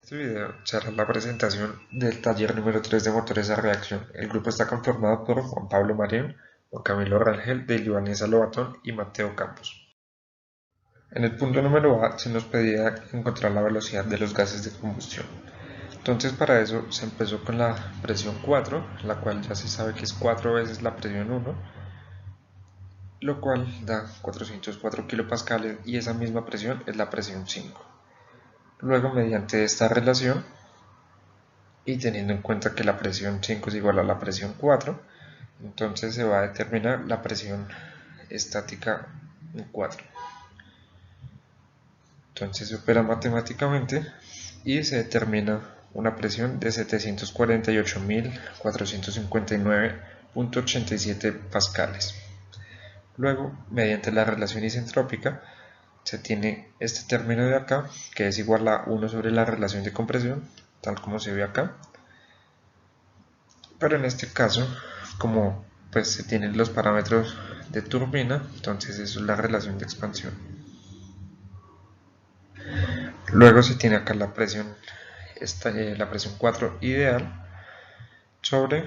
Este video será la presentación del taller número 3 de motores a reacción. El grupo está conformado por Juan Pablo Marín, Juan Camilo Rangel, Deilio Vanessa Lobatón y Mateo Campos. En el punto número A se nos pedía encontrar la velocidad de los gases de combustión. Entonces para eso se empezó con la presión 4, la cual ya se sabe que es 4 veces la presión 1, lo cual da 404 kilopascales y esa misma presión es la presión 5. Luego, mediante esta relación y teniendo en cuenta que la presión 5 es igual a la presión 4, entonces se va a determinar la presión estática en 4. Entonces se opera matemáticamente y se determina una presión de 748.459.87 pascales. Luego, mediante la relación isentrópica, se tiene este término de acá, que es igual a 1 sobre la relación de compresión, tal como se ve acá. Pero en este caso, como pues se tienen los parámetros de turbina, entonces eso es la relación de expansión. Luego se tiene acá la presión 4 ideal sobre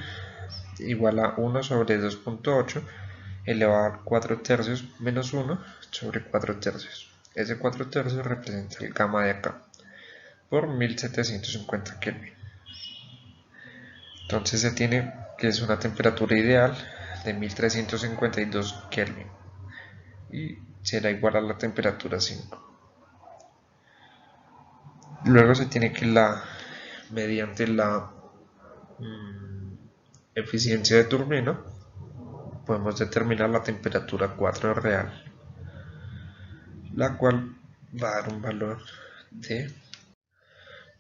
igual a 1 sobre 2.8 elevado a 4 tercios menos 1 sobre 4 tercios. Ese 4 tercios representa el gamma de acá por 1750 Kelvin. Entonces se tiene que es una temperatura ideal de 1352 Kelvin y será igual a la temperatura 5. Luego se tiene que mediante la eficiencia de turbina podemos determinar la temperatura 4 real, la cual va a dar un valor de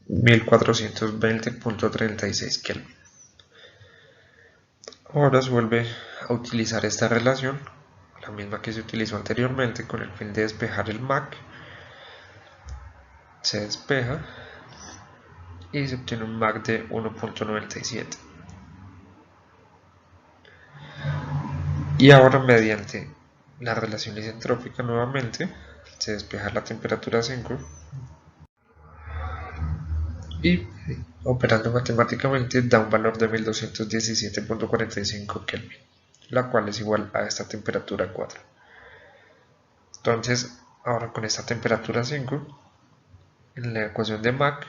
1420.36 Kelvin. Ahora se vuelve a utilizar esta relación, la misma que se utilizó anteriormente, con el fin de despejar el MAC. Se despeja y se obtiene un MAC de 1.97. Y ahora, mediante la relación isentrópica nuevamente, se despeja la temperatura 5 y operando matemáticamente da un valor de 1217.45 Kelvin, la cual es igual a esta temperatura 4. Entonces, ahora con esta temperatura 5, en la ecuación de Mach,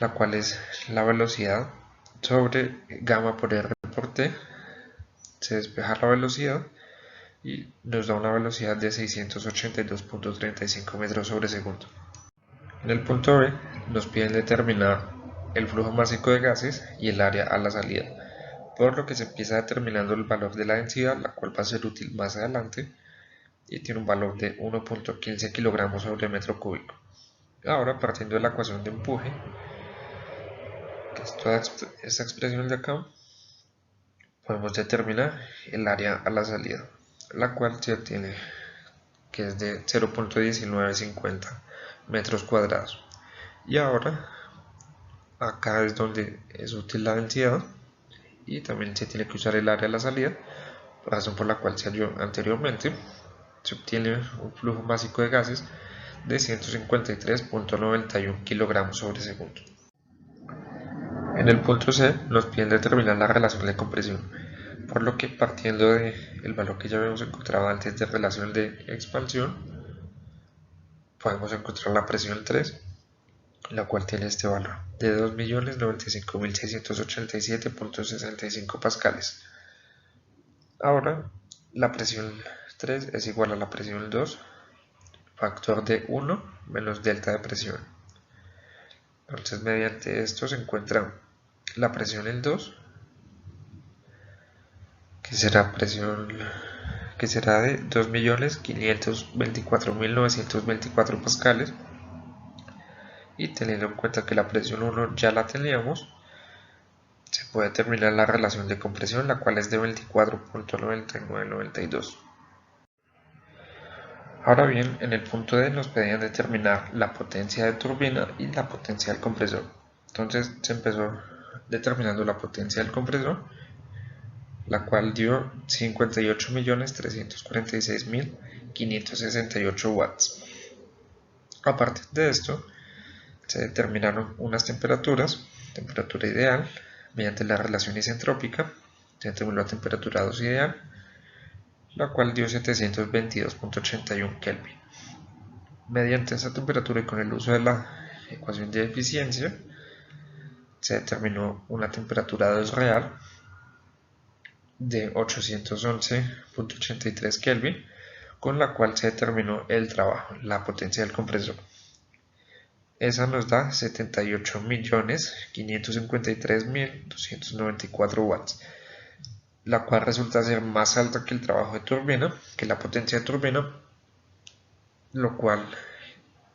la cual es la velocidad sobre gamma por R por T, se despeja la velocidad y nos da una velocidad de 682.35 metros sobre segundo. En el punto B nos piden determinar el flujo másico de gases y el área a la salida, por lo que se empieza determinando el valor de la densidad, la cual va a ser útil más adelante, y tiene un valor de 1.15 kilogramos sobre metro cúbico. Ahora, partiendo de la ecuación de empuje, que es toda esta expresión de acá, podemos determinar el área a la salida, la cual se obtiene que es de 0.1950 metros cuadrados. Y ahora, acá es donde es útil la densidad y también se tiene que usar el área a la salida, razón por la cual se halló anteriormente. Se obtiene un flujo másico de gases de 153.91 kilogramos sobre segundo. En el punto C nos piden determinar la relación de compresión, por lo que partiendo del valor que ya habíamos encontrado antes de relación de expansión, podemos encontrar la presión 3, la cual tiene este valor de 2.095.687.65 pascales. Ahora, la presión 3 es igual a la presión 2, factor de 1 menos delta de presión. Entonces, mediante esto se encuentra la presión en 2, que será de 2.524.924 pascales, y teniendo en cuenta que la presión 1 ya la teníamos, se puede determinar la relación de compresión, la cual es de 24.9992. Ahora bien, en el punto D nos pedían determinar la potencia de turbina y la potencia del compresor. Entonces se empezó determinando la potencia del compresor, la cual dio 58.346.568 watts. A partir de esto, se determinaron unas temperaturas, temperatura ideal, mediante la relación isentrópica, se determinó la temperatura 2 ideal, la cual dio 722.81 Kelvin. Mediante esa temperatura y con el uso de la ecuación de eficiencia, se determinó una temperatura 2 real de 811.83 Kelvin, con la cual se determinó el trabajo, la potencia del compresor. Esa nos da 78.553.294 watts, la cual resulta ser más alta que el trabajo de turbina, que la potencia de turbina, lo cual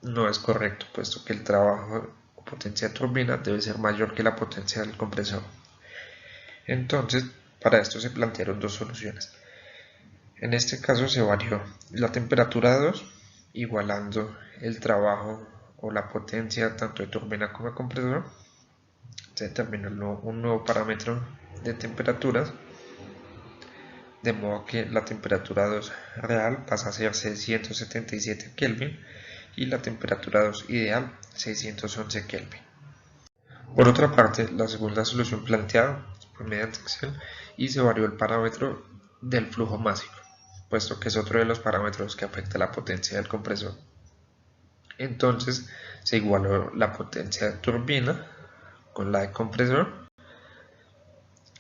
no es correcto, puesto que el trabajo o potencia de turbina debe ser mayor que la potencia del compresor. Entonces, para esto se plantearon dos soluciones. En este caso se varió la temperatura 2, igualando el trabajo o la potencia tanto de turbina como de compresor. Se determinó un nuevo parámetro de temperaturas, de modo que la temperatura 2 real pasa a ser 677 Kelvin y la temperatura 2 ideal 611 Kelvin. Por otra parte, la segunda solución planteada fue mediante Excel y se varió el parámetro del flujo másico, puesto que es otro de los parámetros que afecta la potencia del compresor. Entonces se igualó la potencia de turbina con la de compresor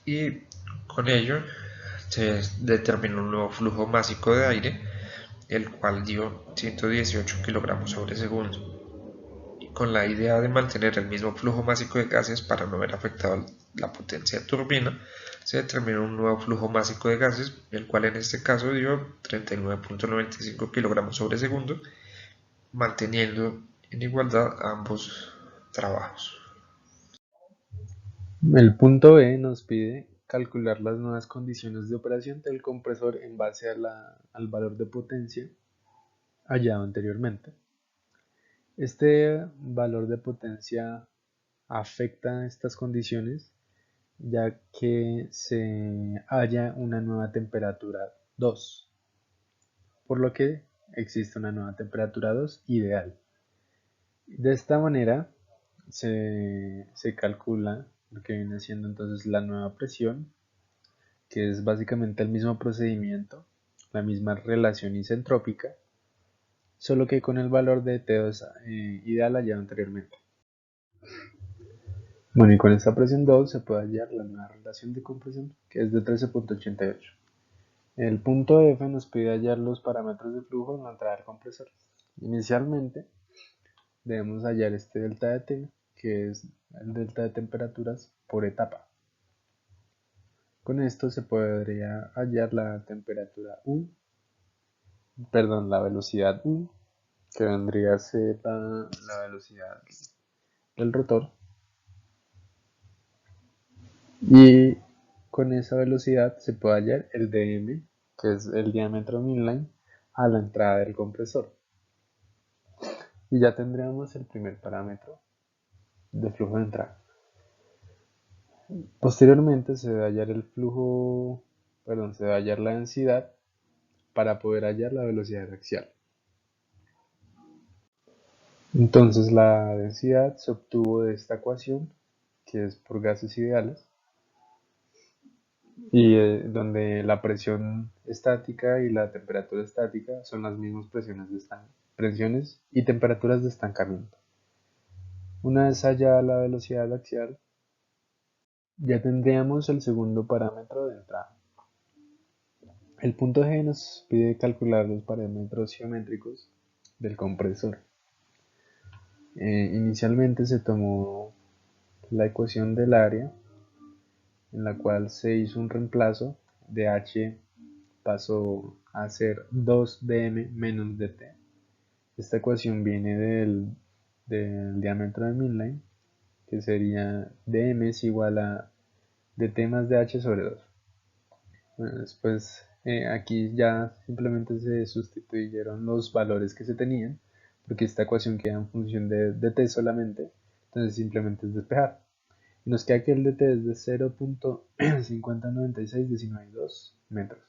y con ello se determinó un nuevo flujo másico de aire, el cual dio 118 kilogramos sobre segundo. Y con la idea de mantener el mismo flujo másico de gases para no ver afectado la potencia de turbina, se determinó un nuevo flujo másico de gases, el cual en este caso dio 39.95 kilogramos sobre segundo, manteniendo en igualdad ambos trabajos. El punto B nos pide calcular las nuevas condiciones de operación del compresor en base al valor de potencia hallado anteriormente. Este valor de potencia afecta estas condiciones ya que se halla una nueva temperatura 2, por lo que existe una nueva temperatura 2 ideal. De esta manera se calcula lo que viene siendo entonces la nueva presión, que es básicamente el mismo procedimiento, la misma relación isentrópica, solo que con el valor de T2 ideal hallado anteriormente. Bueno, y con esta presión 2 se puede hallar la nueva relación de compresión, que es de 13.88. El punto F nos pide hallar los parámetros de flujo en la entrada del compresor. Inicialmente debemos hallar este delta de T, que es el delta de temperaturas por etapa. Con esto se podría hallar la temperatura U, la velocidad U, que vendría a ser la velocidad del rotor, y con esa velocidad se puede hallar el dm, que es el diámetro midline, a la entrada del compresor. Y ya tendríamos el primer parámetro de flujo de entrada. Posteriormente se debe hallar se debe hallar la densidad para poder hallar la velocidad axial. Entonces la densidad se obtuvo de esta ecuación, que es por gases ideales, y donde la presión estática y la temperatura estática son las mismas presiones y temperaturas de estancamiento. Una vez hallada la velocidad axial, ya tendríamos el segundo parámetro de entrada. El punto G nos pide calcular los parámetros geométricos del compresor. Inicialmente se tomó la ecuación del área, en la cual se hizo un reemplazo de H, pasó a ser 2dm menos dt. Esta ecuación viene del diámetro de midline, que sería dm es igual a dt más dh sobre 2. Bueno, después aquí ya simplemente se sustituyeron los valores que se tenían, porque esta ecuación queda en función de dt solamente, entonces simplemente es despejar. Y nos queda que el dt es de 0.509619.2 metros.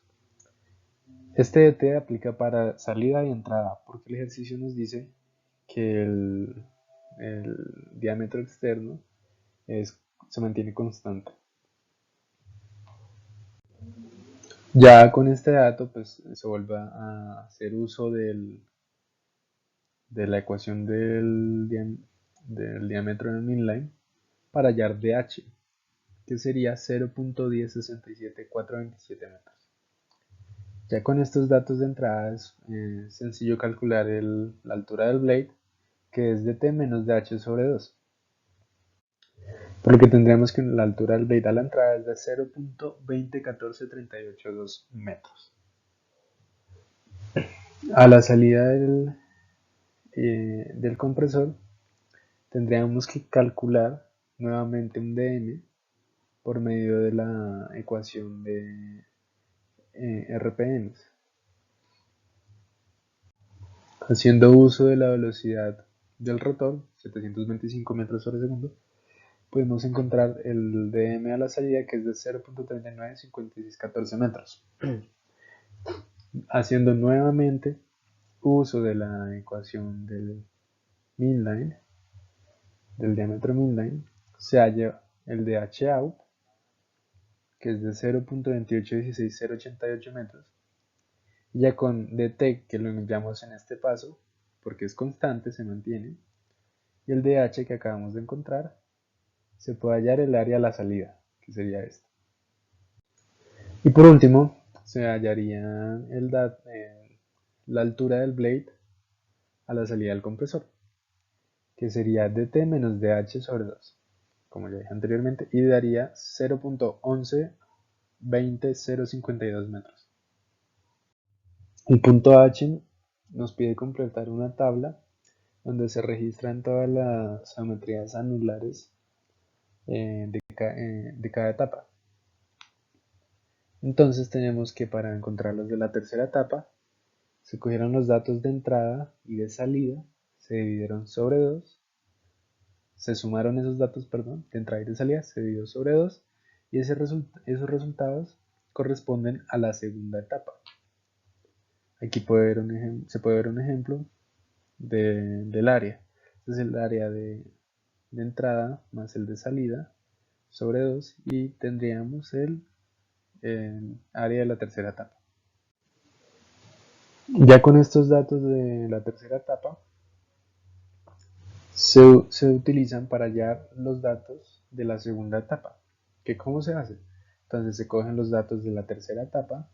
Este dt aplica para salida y entrada, porque el ejercicio nos dice que el diámetro externo se mantiene constante. Ya con este dato, pues se vuelve a hacer uso de la ecuación del diámetro en el midline para hallar dh, que sería 0.1067427 metros. Ya con estos datos de entrada es sencillo calcular la altura del blade, que es dt menos dh sobre 2. Por lo que tendríamos que la altura del blade a la entrada es de 0.2014382 metros. A la salida del compresor tendríamos que calcular nuevamente un dm por medio de la ecuación de RPM, haciendo uso de la velocidad del rotor, 725 metros sobre segundo. Podemos encontrar el dm a la salida, que es de 0.395614 metros. Haciendo nuevamente uso de la ecuación del midline, del diámetro midline, se halla el dh out, que es de 0.2816088 metros. Y ya con dt, que lo enviamos en este paso, porque es constante, se mantiene, y el dh que acabamos de encontrar, se puede hallar el área a la salida, que sería esta. Y por último, se hallaría la altura del blade a la salida del compresor, que sería dt menos dh sobre 2, como ya dije anteriormente, y daría 0.1120052 metros. El punto H nos pide completar una tabla donde se registran todas las geometrías anulares de cada etapa. Entonces tenemos que, para encontrar los de la tercera etapa, se cogieron los datos de entrada y de salida, se dividieron sobre 2, se sumaron esos datos, perdón, de entrada y de salida, se dividió sobre 2, y esos resultados corresponden a la segunda etapa. Aquí se puede ver un ejemplo del área. Este es el área de entrada más el de salida sobre 2, y tendríamos el área de la tercera etapa. Ya con estos datos de la tercera etapa se utilizan para hallar los datos de la segunda etapa. ¿Cómo se hace? Entonces se cogen los datos de la tercera etapa,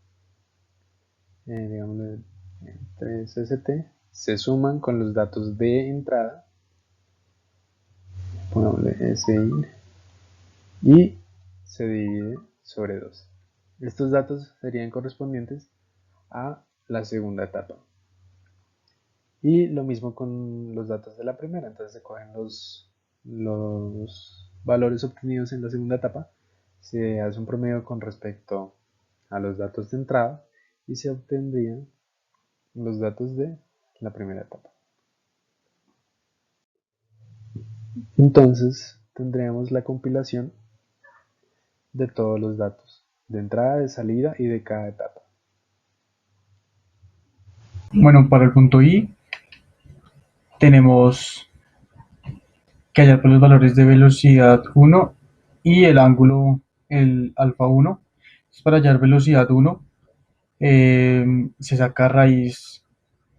digamos 3st, se suman con los datos de entrada, pongámosle SI, y se divide sobre 2. Estos datos serían correspondientes a la segunda etapa. Y lo mismo con los datos de la primera. Entonces se cogen los valores obtenidos en la segunda etapa, se hace un promedio con respecto a los datos de entrada y se obtendrían los datos de la primera etapa. Entonces tendríamos la compilación de todos los datos de entrada, de salida y de cada etapa. Bueno, para el punto I tenemos que hallar los valores de velocidad 1 y el ángulo, el alfa 1. Entonces, para hallar velocidad 1 se saca raíz,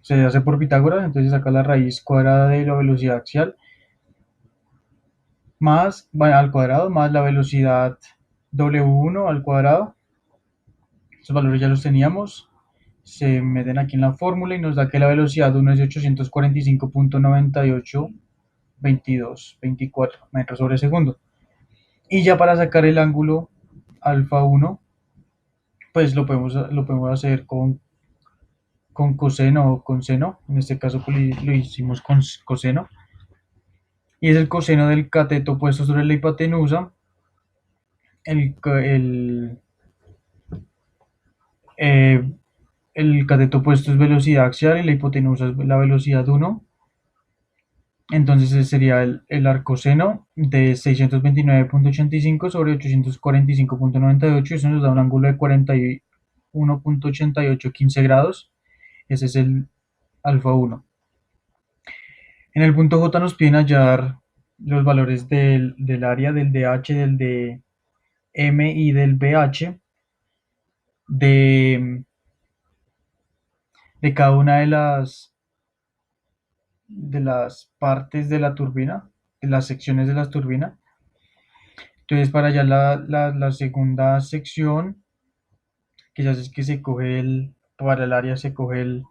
se hace por Pitágoras, entonces se saca la raíz cuadrada de la velocidad axial más, al cuadrado, más la velocidad W1 al cuadrado. Estos valores ya los teníamos, se meten aquí en la fórmula y nos da que la velocidad 1 es de 845.982224 metros sobre segundo. Y ya para sacar el ángulo alfa 1, pues lo podemos hacer con coseno o con seno. En este caso pues, lo hicimos con coseno. Y es el coseno del cateto puesto sobre la hipotenusa. El cateto opuesto es velocidad axial y la hipotenusa es la velocidad 1. Entonces ese sería el arcoseno de 629.85 sobre 845.98. Eso nos da un ángulo de 41.8815 grados. Ese es el alfa 1. En el punto J nos piden hallar los valores del área, del DH, del DM y del BH de, de cada una de las partes de la turbina, de las secciones de la turbina. Entonces, para hallar la segunda sección, que ya es que se coge para el área se coge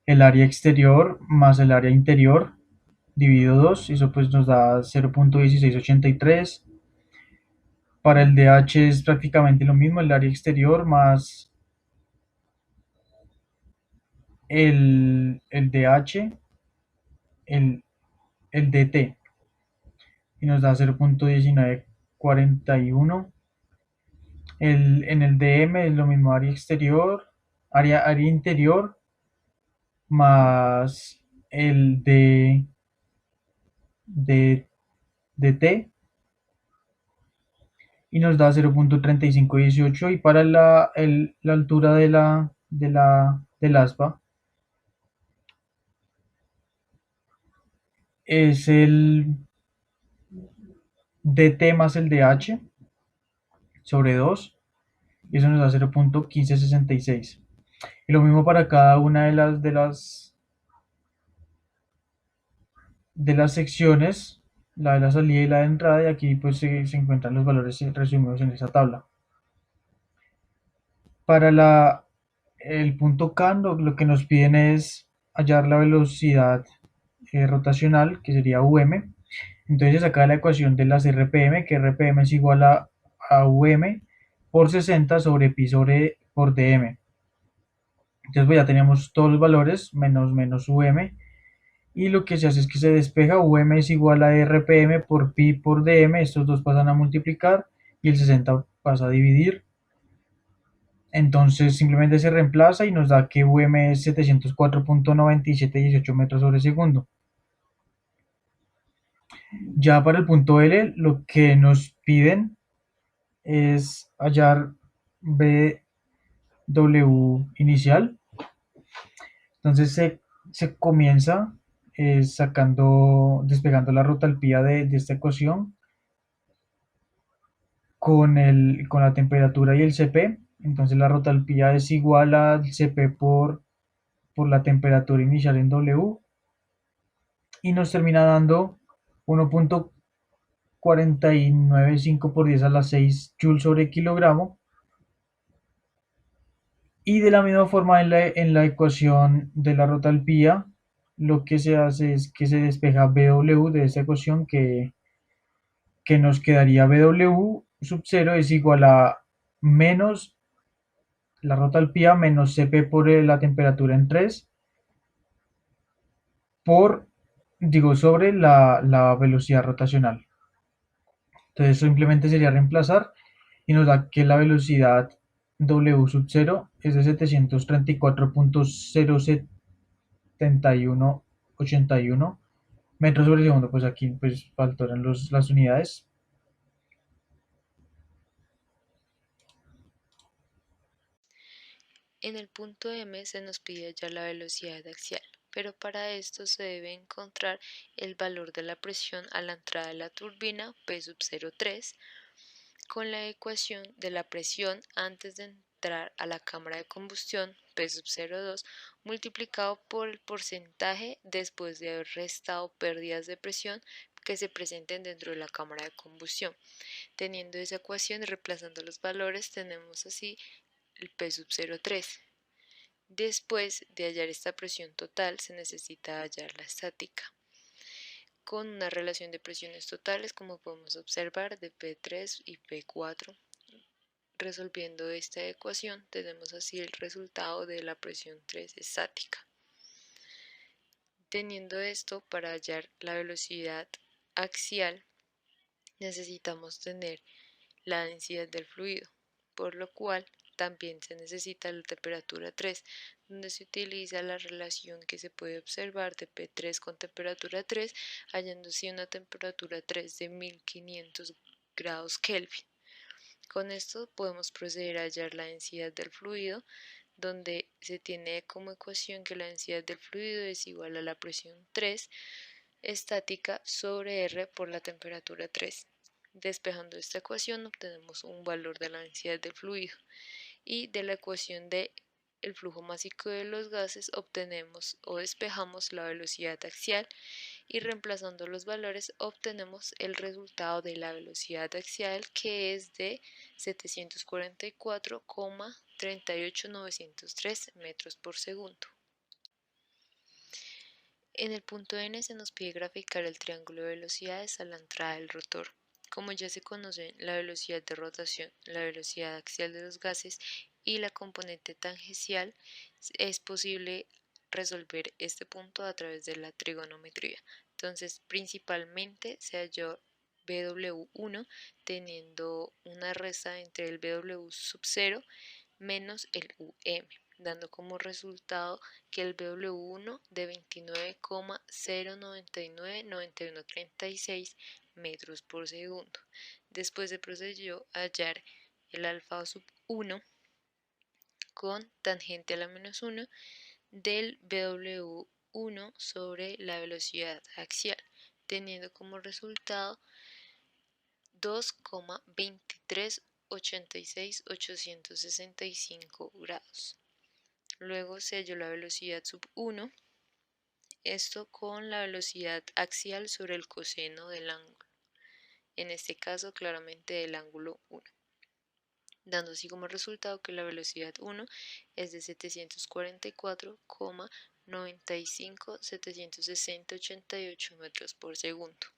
el área exterior más el área interior dividido 2, eso pues nos da 0.1683. Para el DH es prácticamente lo mismo, el área exterior más el DH, el, el DT, y nos da 0.1941. En el DM es lo mismo, área exterior, área interior más el de DT y nos da 0.3518. Y para la altura del aspa es el DT más el DH sobre 2 y eso nos da 0.1566. Y lo mismo para cada una de las secciones, la de la salida y la de entrada, y aquí pues se encuentran los valores resumidos en esa tabla. Para el punto K lo que nos piden es hallar la velocidad rotacional, que sería UM. Entonces acá la ecuación de las RPM, que RPM es igual a UM por 60 sobre pi por DM. Entonces pues ya tenemos todos los valores menos UM, y lo que se hace es que se despeja. UM es igual a RPM por pi por DM, estos dos pasan a multiplicar y el 60 pasa a dividir. Entonces simplemente se reemplaza y nos da que UM es 704.9718 metros sobre segundo. Ya para el punto L lo que nos piden es hallar BW inicial. Entonces se comienza despegando la rotalpía de esta ecuación con la temperatura y el Cp. Entonces la rotalpía es igual al Cp por la temperatura inicial en W y nos termina dando 1.495 por 10 a la 6 joules sobre kilogramo. Y de la misma forma en la ecuación de la rotalpía, lo que se hace es que se despeja BW de esta ecuación que nos quedaría BW sub 0 es igual a menos la rotalpía menos Cp por la temperatura en 3 sobre la velocidad rotacional. Entonces simplemente sería reemplazar y nos da que la velocidad W sub 0 es de 734.07181 metros sobre segundo. Pues aquí pues faltaron las unidades. En el punto M se nos pide hallar la velocidad axial, pero para esto se debe encontrar el valor de la presión a la entrada de la turbina P sub 0,3 con la ecuación de la presión antes de entrar a la cámara de combustión P sub 0,2 multiplicado por el porcentaje después de haber restado pérdidas de presión que se presenten dentro de la cámara de combustión. Teniendo esa ecuación y reemplazando los valores, tenemos así el P sub 0,3. Después de hallar esta presión total, se necesita hallar la estática, con una relación de presiones totales, como podemos observar, de P3 y P4. Resolviendo esta ecuación, tenemos así el resultado de la presión 3 estática. Teniendo esto, para hallar la velocidad axial, necesitamos tener la densidad del fluido, por lo cual también se necesita la temperatura 3, donde se utiliza la relación que se puede observar de P3 con temperatura 3, hallándose una temperatura 3 de 1500 grados Kelvin. Con esto podemos proceder a hallar la densidad del fluido, donde se tiene como ecuación que la densidad del fluido es igual a la presión 3 estática sobre R por la temperatura 3. Despejando esta ecuación obtenemos un valor de la densidad del fluido y de la ecuación de el flujo másico de los gases obtenemos o despejamos la velocidad axial y reemplazando los valores obtenemos el resultado de la velocidad axial que es de 744,38903 metros por segundo. En el punto N se nos pide graficar el triángulo de velocidades a la entrada del rotor. Como ya se conocen la velocidad de rotación, la velocidad axial de los gases y la componente tangencial, es posible resolver este punto a través de la trigonometría. Entonces, principalmente se halló BW1 teniendo una resta entre el BW sub 0 menos el UM, dando como resultado que el BW1 de 29,0999136 metros por segundo. Después se procedió a hallar el alfa sub 1 con tangente a la menos 1 del BW1 sobre la velocidad axial, teniendo como resultado 2,2386865 grados. Luego se halló la velocidad sub 1, esto con la velocidad axial sobre el coseno del ángulo, en este caso claramente del ángulo 1, dando así como resultado que la velocidad 1 es de 744,95,760,88 metros por segundo.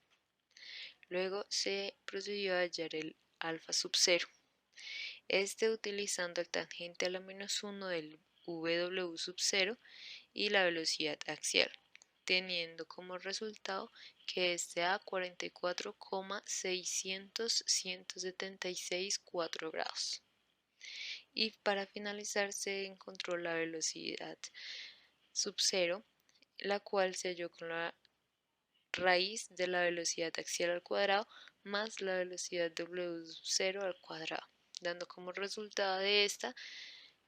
Luego se procedió a hallar el alfa sub 0, utilizando el tangente a la menos 1 del W sub 0 y la velocidad axial, teniendo como resultado que este da 44,600,176,4 grados. Y para finalizar se encontró la velocidad sub 0, la cual se halló con la raíz de la velocidad axial al cuadrado más la velocidad W sub 0 al cuadrado, dando como resultado de esta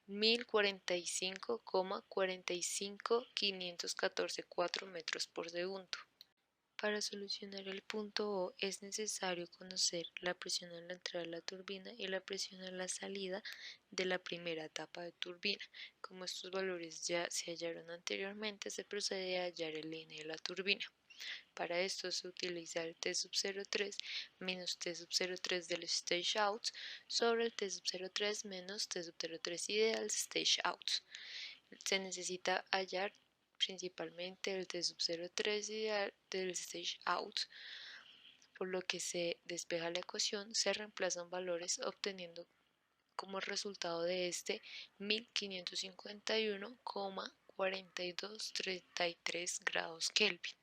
1045,45514 metros por segundo. Para solucionar el punto O es necesario conocer la presión a la entrada de la turbina y la presión a la salida de la primera etapa de turbina. Como estos valores ya se hallaron anteriormente, se procede a hallar el N de la turbina. Para esto se utiliza el T sub 03 menos T sub 03 del stage out sobre el T sub 03 menos T sub 03 ideal stage out. Se necesita hallar principalmente el T sub 03 ideal del stage out, por lo que se despeja la ecuación, se reemplazan valores obteniendo como resultado de este 1551,4233 grados Kelvin.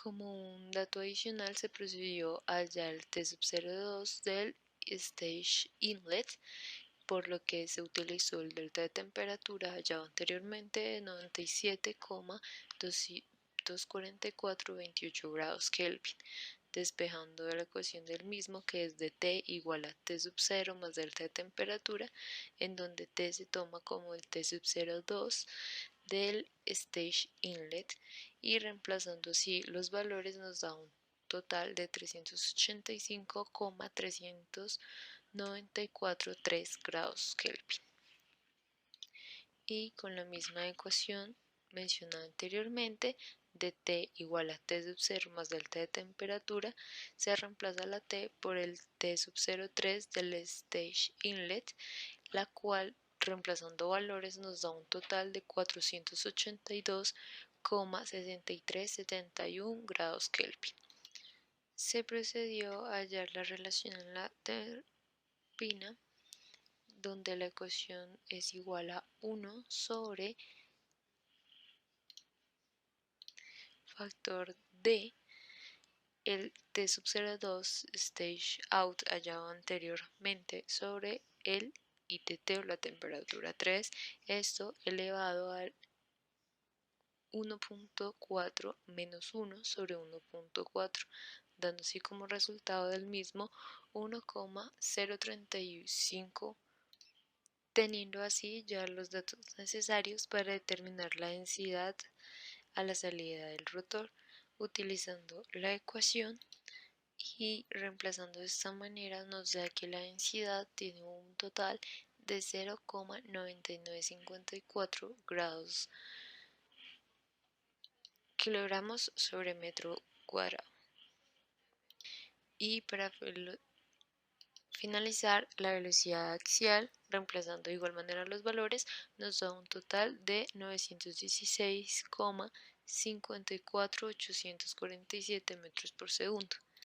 Como un dato adicional se procedió a hallar el T sub 02 del stage inlet, por lo que se utilizó el delta de temperatura hallado anteriormente de 97,24428 grados Kelvin, despejando de la ecuación del mismo que es de T igual a T sub 0 más delta de temperatura, en donde T se toma como el T sub 02 del stage inlet y reemplazando así los valores nos da un total de 385,394,3 grados Kelvin. Y con la misma ecuación mencionada anteriormente de T igual a T sub 0 más delta de temperatura, se reemplaza la T por el T sub 03 del stage inlet, la cual reemplazando valores nos da un total de 482,6371 grados Kelvin. Se procedió a hallar la relación en la turbina, donde la ecuación es igual a 1 sobre factor D, el T sub 02 stage out hallado anteriormente sobre el ITT o la temperatura 3, esto elevado al 1.4 menos 1 sobre 1.4, dando así como resultado del mismo 1,035 teniendo así ya los datos necesarios para determinar la densidad a la salida del rotor, utilizando la ecuación y reemplazando de esta manera nos da que la densidad tiene un total de 0,9954 grados kilogramos sobre metro cuadrado. Y para finalizar, la velocidad axial, reemplazando de igual manera los valores, nos da un total de 916,54847 metros por segundo.